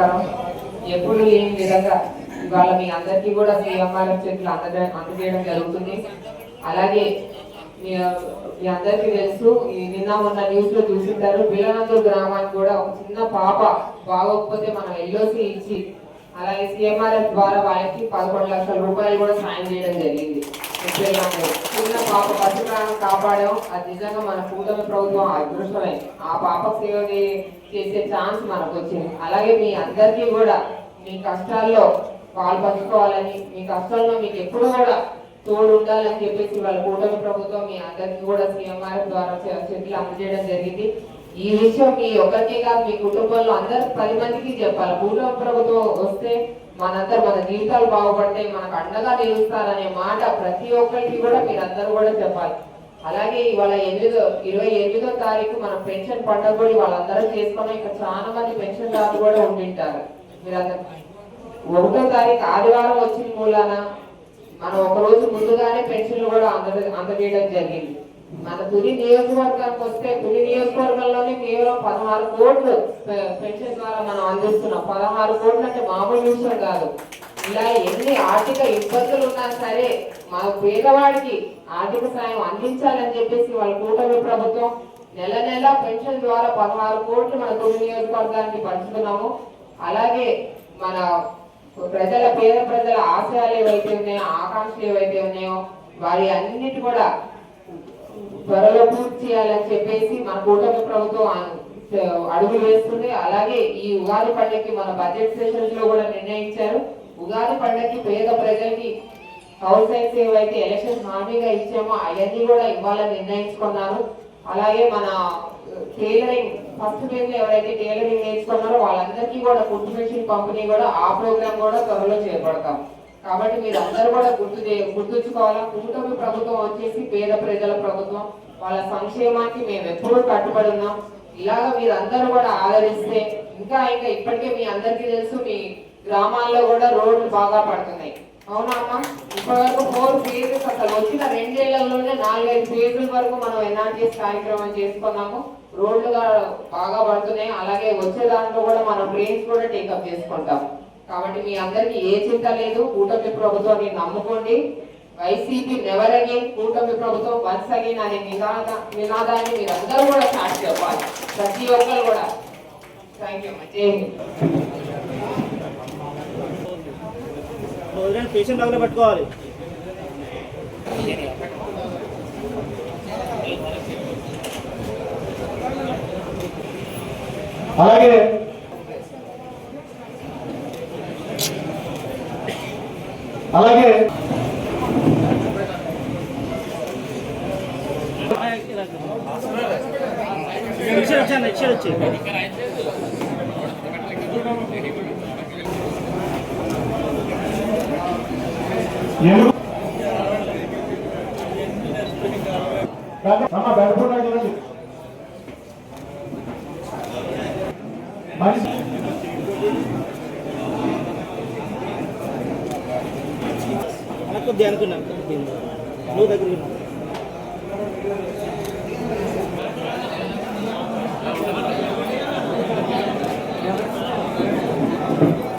నమస్కారం. ఎప్పుడు లేని విధంగా ఇవాళ మీ అందరికీ కూడా సీఎంఆర్ఎఫ్ చెట్లు అందజేయడం జరుగుతుంది. అలాగే మీ అందరికీ తెలుసు, నిన్న మొన్న న్యూస్ లో చూసింటారు, బిలనందూరు గ్రామానికి కూడా ఒక చిన్న పాప బాగోకపోతే మనం ఎల్ఓసి ఇచ్చి అలాగే సీఎంఆర్ఎఫ్ ద్వారా వాళ్ళకి 11 లక్షల రూపాయలు కూడా సాయం చేయడం జరిగింది. చిన్న పాప పసిప్రాణం కాపాడాం. అది నిజంగా మన కూటమి ప్రభుత్వం అదృష్టమే. ఆ పాప సేవ చేసే ఛాన్స్ మనకు వచ్చింది. అలాగే మీ అందరికీ కూడా మీ కష్టాల్లో పాలు పంచుకోవాలని, మీ కష్టాల్లో మీకు ఎప్పుడు కూడా తోడు ఉండాలని చెప్పేసి వాళ్ళ కూటమి ప్రభుత్వం మీ అందరికీ కూడా సీఎంఆర్ఎఫ్ ద్వారా చెట్లు అందజేయడం జరిగింది. ఈ విషయం మీ ఒక్కరికే కాదు, మీ కుటుంబంలో అందరు 10 మందికి చెప్పాలి. కూటమి ప్రభుత్వం వస్తే మన జీవితాలు బాగుపడతాయి, మనకు అండగా నిలుస్తారనే మాట ప్రతి ఒక్కరికి కూడా మీరందరూ కూడా చెప్పాలి. అలాగే ఇవాళ 28వ తారీఖు మన పెన్షన్ పండుగ కూడా వాళ్ళందరూ చేసుకున్నాం. ఇంకా చాలా మంది పెన్షన్ దారులు కూడా ఉండింటారు. మీరందరూ 1వ తారీఖు ఆదివారం వచ్చిన మూలాన మనం ఒక రోజు ముందుగానే పెన్షన్లు కూడా అందజేయడం జరిగింది. మన తుని నియోజకవర్గానికి వస్తే తుని నియోజకవర్గంలోనే కేవలం 16 కోట్లు పెన్షన్ ద్వారా మనం అందిస్తున్నాం. 16 కోట్లు అంటే మామూలు విషయం కాదు. ఇలా ఎన్ని ఆర్థిక ఇబ్బందులు ఉన్నా సరే మన పేదవాడికి ఆర్థిక సాయం అందించాలని చెప్పేసి వాళ్ళ కూటమి ప్రభుత్వం నెల నెల పెన్షన్ ద్వారా 16 కోట్లు మన తుని నియోజకవర్గానికి పంచుతున్నాము. అలాగే మన పేద ప్రజల ఆశయాలు ఏవైతే ఉన్నాయో, ఆకాంక్షలు ఏవైతే ఉన్నాయో వారి అన్నిటి కూడా త్వరలో పూర్తి చేయాలని చెప్పేసి మన కూటమి ప్రభుత్వం అడుగులు వేస్తుంది. అలాగే ఈ ఉగాది పండుగకి మన బడ్జెట్ సెషన్స్ లో కూడా నిర్ణయించారు. ఉగాది పండుగకి పేద ప్రజలకి హౌస్ సైన్స్ ఏవైతే ఎలక్షన్ హామీగా ఇచ్చామో అవన్నీ కూడా ఇవ్వాలని నిర్ణయించుకున్నారు. అలాగే మన టైలరింగ్ ఫస్ట్ ఫేజ్ లో ఎవరైతే టైలరింగ్ నేర్చుకున్నారో వాళ్ళందరికీ కూడా ఫుడ్ మెషిన్ పంపిణీ కూడా ఆ ప్రోగ్రామ్ కూడా త్వరలో చేపడతాం. కాబట్టి మీరు అందరూ కూడా గుర్తుంచుకోవాలా, కూటమి ప్రభుత్వం వచ్చేసి పేద ప్రజల ప్రభుత్వం. వాళ్ళ సంక్షేమానికి మేము ఎప్పుడూ కట్టుబడి ఉన్నాం. ఇలాగ మీరు అందరూ కూడా ఆదరిస్తే ఇంకా ఇప్పటికే మీ అందరికీ తెలుసు, మీ గ్రామాల్లో కూడా రోడ్లు బాగా పడుతున్నాయి. అవునా అమ్మా? ఇప్పటివరకు 4 ఫేజెస్, అసలు వచ్చిన 2 ఏళ్లలోనే 4-5 ఫేజుల వరకు మనం ఎన్ఆర్టీఎస్ కార్యక్రమం చేసుకున్నాము. రోడ్లు బాగా పడుతున్నాయి. అలాగే వచ్చే దాంట్లో కూడా మనం ట్రైన్స్ కూడా టేకప్ చేసుకుంటాం. కాబట్టి మీ అందరికి ఏ చింత లేదు. కూటమి ప్రభుత్వాన్ని నమ్ముకోండి. వైసీపీ నెవర్ అగైన్, కూటమి ప్రభుత్వం వన్స్ అగైన్ అనే నినాదాన్ని మీరు అందరూ కూడా స్టార్ట్ చెప్పాలి, ప్రతి ఒక్కరు కూడా. Thank you. జై హింద్. పేషెంట్ దగ్గర పెట్టుకోవాలి. అలాగే అలాగే అనుకున్నాను నువ్వు దగ్గర